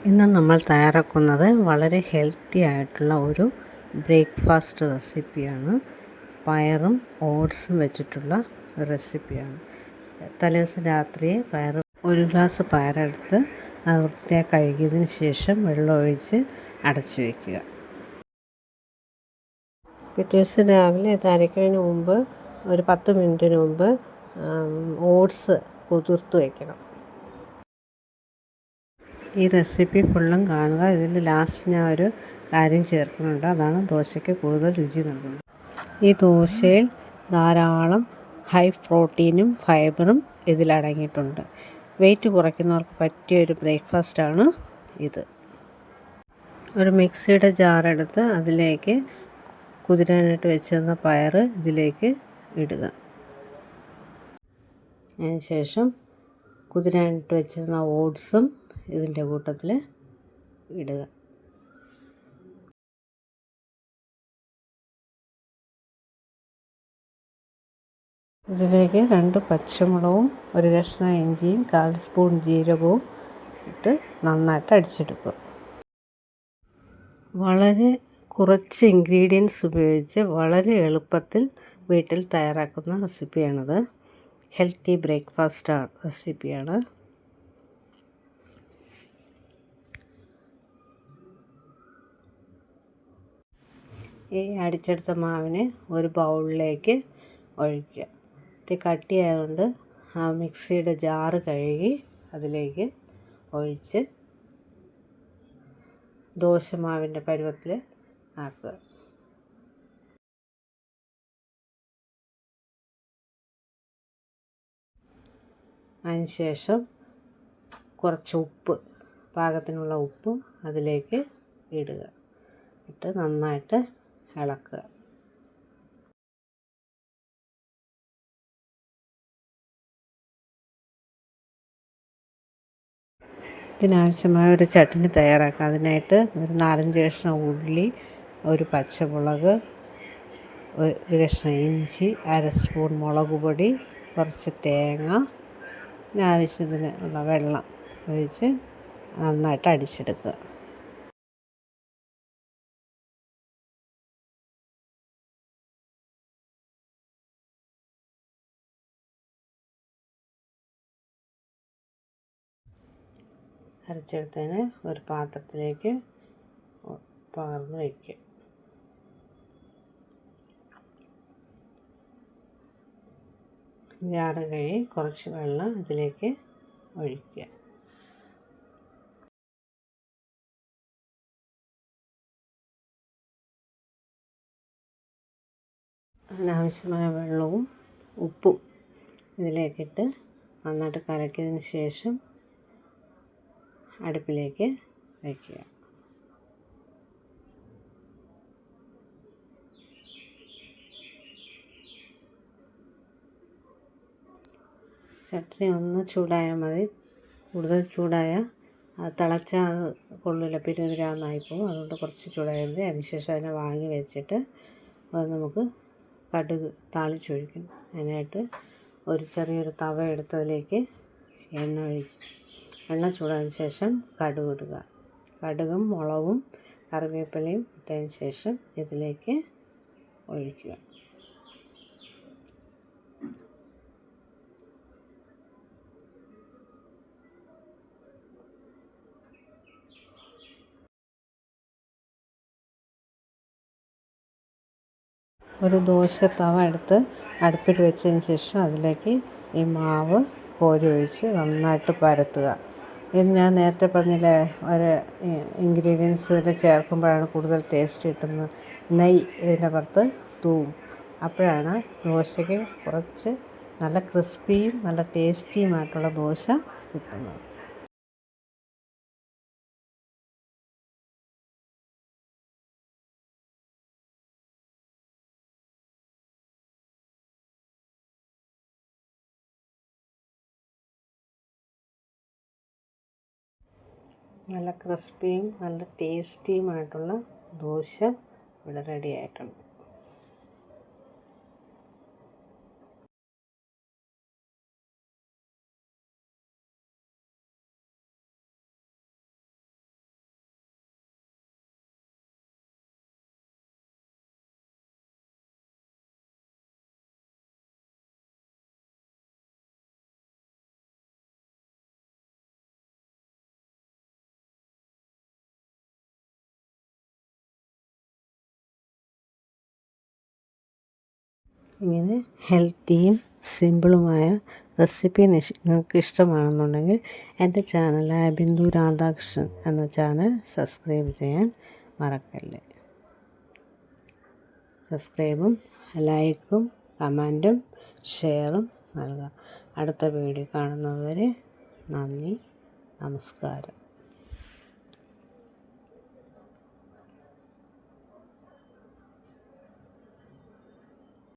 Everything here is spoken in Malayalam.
ഇന്ന് നമ്മൾ തയ്യാറാക്കുന്നത് വളരെ ഹെൽത്തി ആയിട്ടുള്ള ഒരു ബ്രേക്ക്ഫാസ്റ്റ് റെസിപ്പിയാണ്. പയറും ഓട്സും വെച്ചിട്ടുള്ള റെസിപ്പിയാണ്. തലേദിവസം രാത്രി ഒരു ഗ്ലാസ് പയറെടുത്ത് അത് വൃത്തിയായി കഴുകിയതിന് ശേഷം വെള്ളമൊഴിച്ച് അടച്ചു വയ്ക്കുക. പിറ്റേ ദിവസം രാവിലെ ഇത് അരയ്ക്കുന്നതിന് മുമ്പ് ഒരു 10 മിനിറ്റിന് മുമ്പ് ഓട്സ് കുതിർത്ത് വയ്ക്കണം. ഈ റെസിപ്പി ഫുള്ളും കാണുക. ഇതിൽ ലാസ്റ്റ് ഞാൻ ഒരു കാര്യം ചേർക്കുന്നുണ്ട്, അതാണ് ദോശയ്ക്ക് കൂടുതൽ രുചി നൽകുന്നത്. ഈ ദോശയിൽ ധാരാളം ഹൈ പ്രോട്ടീനും ഫൈബറും ഇതിലടങ്ങിയിട്ടുണ്ട്. വെയിറ്റ് കുറയ്ക്കുന്നവർക്ക് പറ്റിയൊരു ബ്രേക്ക്ഫാസ്റ്റാണ് ഇത്. ഒരു മിക്സിയുടെ ജാറെടുത്ത് അതിലേക്ക് കുതിരാനായിട്ട് വെച്ചിരുന്ന പയർ ഇതിലേക്ക് ഇടുക. അതിനുശേഷം കുതിരാനായിട്ട് വെച്ചിരുന്ന ഓട്സും ഇതിൻ്റെ കൂട്ടത്തിൽ ഇടുക. ഇതിലേക്ക് 2 പച്ചമുളകും 1 കഷ്ണം ഇഞ്ചിയും 1/4 സ്പൂൺ ജീരകവും ഇട്ട് നന്നായിട്ട് അടിച്ചെടുക്കുക. വളരെ കുറച്ച് ഇൻഗ്രീഡിയൻസ് ഉപയോഗിച്ച് വളരെ എളുപ്പത്തിൽ വീട്ടിൽ തയ്യാറാക്കുന്ന റെസിപ്പിയാണിത്. ഹെൽത്തി ബ്രേക്ക്ഫാസ്റ്റ് റെസിപ്പിയാണ്. ഈ അടിച്ചെടുത്ത മാവിനെ ഒരു ബൗളിലേക്ക് ഒഴിക്കുക. ഇത് കട്ടിയായതുകൊണ്ട് ആ മിക്സിയുടെ ജാറ് കഴുകി അതിലേക്ക് ഒഴിച്ച് ദോശമാവിൻ്റെ പരുവത്തിൽ ആക്കുക. അതിനുശേഷം കുറച്ച് ഉപ്പ്, പാകത്തിനുള്ള ഉപ്പ് അതിലേക്ക് ഇടുക. ഇട്ട് നന്നായിട്ട് ഇളക്കുക. ഇതിനാവശ്യമായ ഒരു ചട്നി തയ്യാറാക്കുക. അതിനായിട്ട് ഒരു 4-5 കഷ്ണം ഉള്ളി, ഒരു പച്ചമുളക്, 1 കഷ്ണം ഇഞ്ചി, 1/2 സ്പൂൺ മുളക് പൊടി, കുറച്ച് തേങ്ങ, ആവശ്യത്തിന് ഉള്ള വെള്ളം ഒഴിച്ച് നന്നായിട്ട് അടിച്ചെടുക്കുക. അരച്ചെടുത്തതിന് ഒരു പാത്രത്തിലേക്ക് പകർന്ന് വയ്ക്കുക. ജാറ് കഴുകി കുറച്ച് വെള്ളം ഇതിലേക്ക് ഒഴിക്കുക. അതിനാവശ്യമായ വെള്ളവും ഉപ്പും ഇതിലേക്കിട്ട് നന്നായിട്ട് കലക്കിയതിന് ശേഷം അടുപ്പിലേക്ക് വയ്ക്കുക. ചട്നി ഒന്ന് ചൂടായാൽ മതി. കൂടുതൽ ചൂടായാൽ അത് തിളച്ചാൽ അത് കൊള്ളില്ല, പിരുപിരാന്നായിപ്പോവും. അതുകൊണ്ട് കുറച്ച് ചൂടായാൽ മതി. അതിനുശേഷം അതിനെ വാങ്ങി വെച്ചിട്ട് അത് നമുക്ക് കടുക് താളിച്ചൊഴിക്കണം. അതിനായിട്ട് ഒരു ചെറിയൊരു തവ എടുത്തതിലേക്ക് എണ്ണ ചൂടായതിന് ശേഷം കടുക് ഇടുക. കടുകും മുളകും കറിവേപ്പിലയും ഇട്ടതിന് ശേഷം ഇതിലേക്ക് ഒഴിക്കുക. ഒരു ദോശ തവ എടുത്ത് അടുപ്പിൽ വെച്ചതിന് ശേഷം അതിലേക്ക് ഈ മാവ് കോരി ഒഴിച്ച് നന്നായിട്ട് പരത്തുക. ഇത് ഞാൻ നേരത്തെ പറഞ്ഞില്ലേ, ഒരു ഇൻഗ്രീഡിയൻസ് ഇതിൽ ചേർക്കുമ്പോഴാണ് കൂടുതൽ ടേസ്റ്റ് കിട്ടുന്നത്. നെയ്യ് ഇതിൻ്റെ പുറത്ത് തൂവും. അപ്പോഴാണ് ദോശയ്ക്ക് കുറച്ച് നല്ല ക്രിസ്പിയും നല്ല ടേസ്റ്റിയുമായിട്ടുള്ള ദോശ കിട്ടുന്നത്. നല്ല ക്രിസ്പിയും നല്ല ടേസ്റ്റിയുമായിട്ടുള്ള ദോശ ഇവിടെ റെഡി ആയിട്ടുണ്ട്. ഇങ്ങനെ ഹെൽത്തിയും സിമ്പിളുമായ റെസിപ്പി നിങ്ങൾക്ക് ഇഷ്ടമാണെന്നുണ്ടെങ്കിൽ എൻ്റെ ചാനലായ ബിന്ദു രാധാകൃഷ്ണൻ എന്ന ചാനൽ സബ്സ്ക്രൈബ് ചെയ്യാൻ മറക്കല്ലേ. സബ്സ്ക്രൈബും ലൈക്കും കമൻറ്റും ഷെയറും നൽകുക. അടുത്ത വീഡിയോ കാണുന്നതുവരെ നന്ദി, നമസ്കാരം.